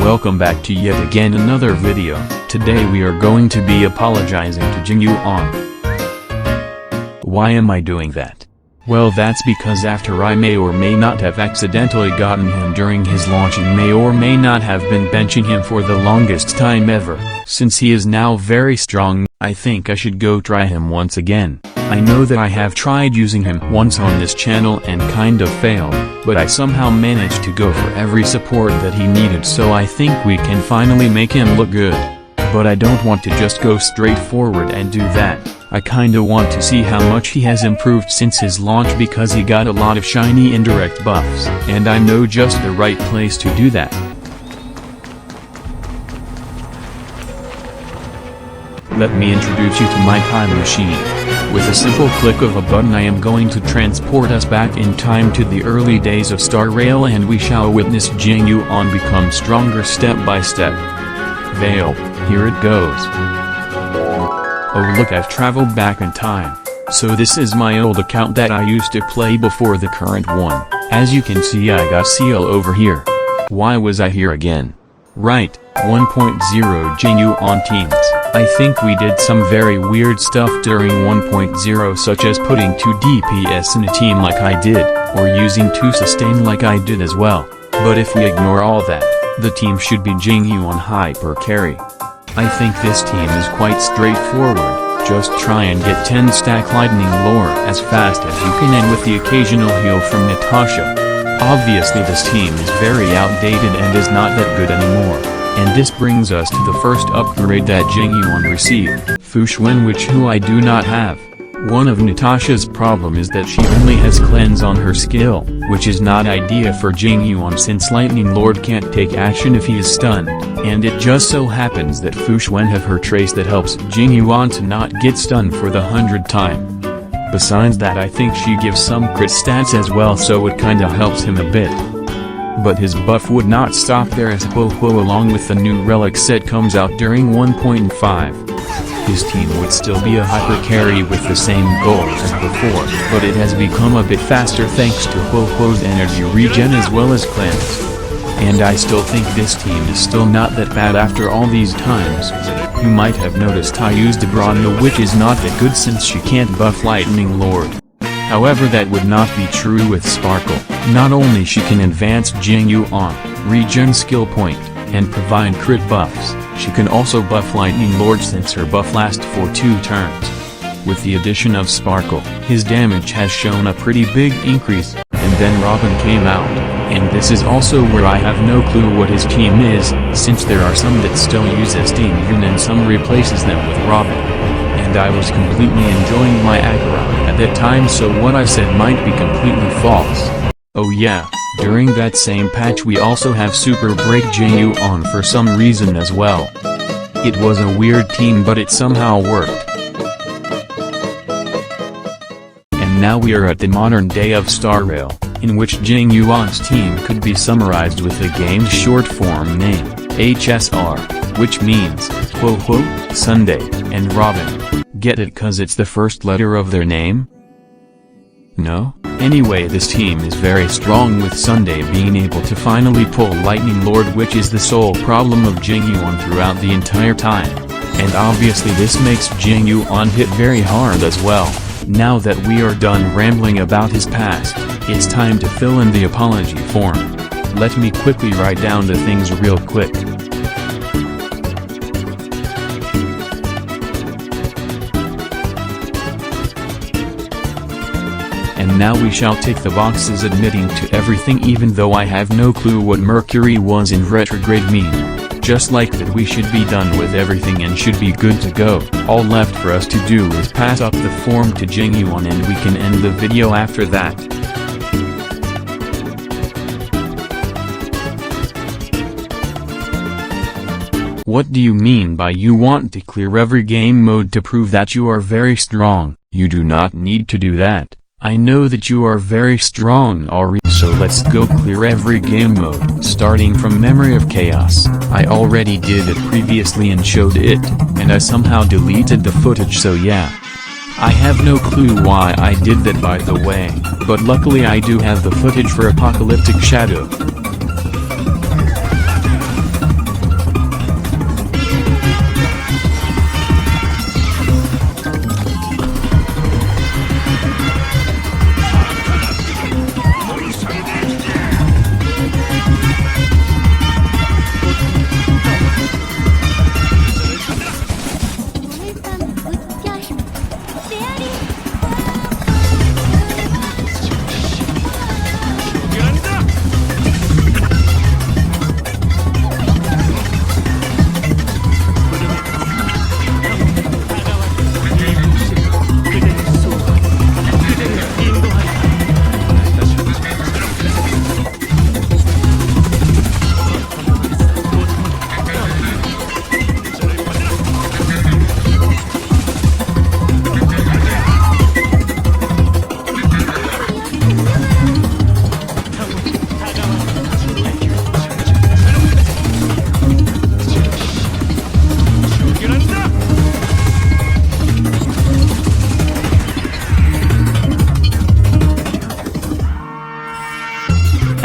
welcome back to yet again another video. Today we are going to be apologizing to Jingyuan. Why am I doing that? Well, that's because after I may or may not have accidentally gotten him during his launch and may or may not have been benching him for the longest time ever, since he is now very strong, I think I should go try him once again. I know that I have tried using him once on this channel and kind of failed, but I somehow managed to go for every support that he needed, so I think we can finally make him look good. But I don't want to just go straight forward and do that. I kinda want to see how much he has improved since his launch, because he got a lot of shiny indirect buffs, and I know just the right place to do that. Let me introduce you to my time machine. With a simple click of a button I am going to transport us back in time to the early days of starrail, and we shall witness Jingyuan become stronger step by step. Veil, here it goes. Oh look, I've traveled back in time. So this is my old account that I used to play before the current one. As you can see, I got seal over here. Why was I here again? Right, 1.0 Jingyuan teams. I think we did some very weird stuff during 1.0, such as putting 2 DPS in a team like I did, or using 2 sustain like I did as well. But if we ignore all that, the team should be Jingyuan hyper carry. I think this team is quite straightforward. Just try and get 10 stack lightning lore as fast as you can, and with the occasional heal from Natasha. Obviously this team is very outdated and is not that good anymore. And this brings us to the first upgrade that Jingyuan received, Fushwen, which I do not have. One of Natasha's problem is that she only has cleanse on her skill, which is not ideal for Jingyuan since Lightning Lord can't take action if he is stunned, and it just so happens that Fushwen have her trace that helps Jingyuan to not get stunned for the 100th time. Besides that, I think she gives some crit stats as well, so it kinda helps him a bit. But his buff would not stop there, as Ho-Ho along with the new relic set comes out during 1.5. His team would still be a hyper carry with the same goals as before, but it has become a bit faster thanks to Ho-Ho's energy regen as well as cleanse. And I still think this team is still not that bad after all these times. You might have noticed I used Bronna, which is not that good since she can't buff Lightning Lord. However, that would not be true with Sparkle. Not only she can advance Jingyuan, regen skill point, and provide crit buffs, she can also buff Lightning Lord since her buff lasts for 2 turns. With the addition of Sparkle, his damage has shown a pretty big increase, and then Robin came out, and this is also where I have no clue what his team is, since there are some that still use Jingyuan and some replaces them with Robin. And I was completely enjoying my Akaran at that time, so what I said might be completely false. Oh yeah, during that same patch we also have Super Break Jingyuan for some reason as well. It was a weird team, but it somehow worked. And now we are at the modern day of starrail, in which Jingyuan's team could be summarized with the game's short form name, HSR, which means Ho-Ho, Sunday, and Robin. Get it cause it's the first letter of their name? No? Anyway, this team is very strong, with Sunday being able to finally pull Lightning Lord, which is the sole problem of Jingyuan throughout the entire time. And obviously this makes Jingyuan hit very hard as well. Now that we are done rambling about his past, it's time to fill in the apology form. Let me quickly write down the things real quick. And now we shall tick the boxes admitting to everything, even though I have no clue what Mercury was in retrograde mean. Just like that, we should be done with everything and should be good to go. All left for us to do is pass up the form to Jingyuan, and we can end the video after that. What do you mean by you want to clear every game mode to prove that you are very strong? You do not need to do that. I know that you are very strong already, so let's go clear every game mode, starting from Memory of Chaos. I already did it previously and showed it, and I somehow deleted the footage, so yeah. I have no clue why I did that, by the way, but luckily I do have the footage for Apocalyptic Shadow.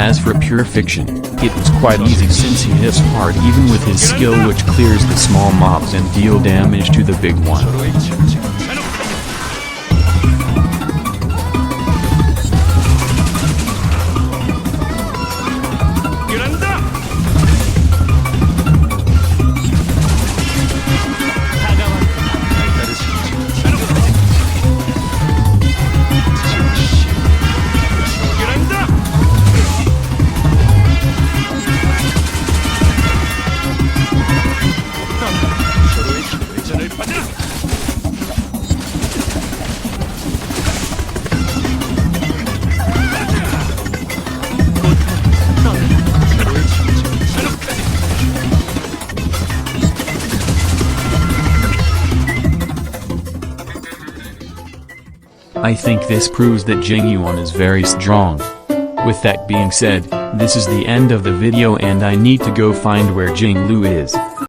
As for pure fiction, it was quite easy since he hits hard even with his skill which clears the small mobs and deal damage to the big one. I think this proves that Jingyuan is very strong. With that being said, this is the end of the video and I need to go find where Jing Lu is.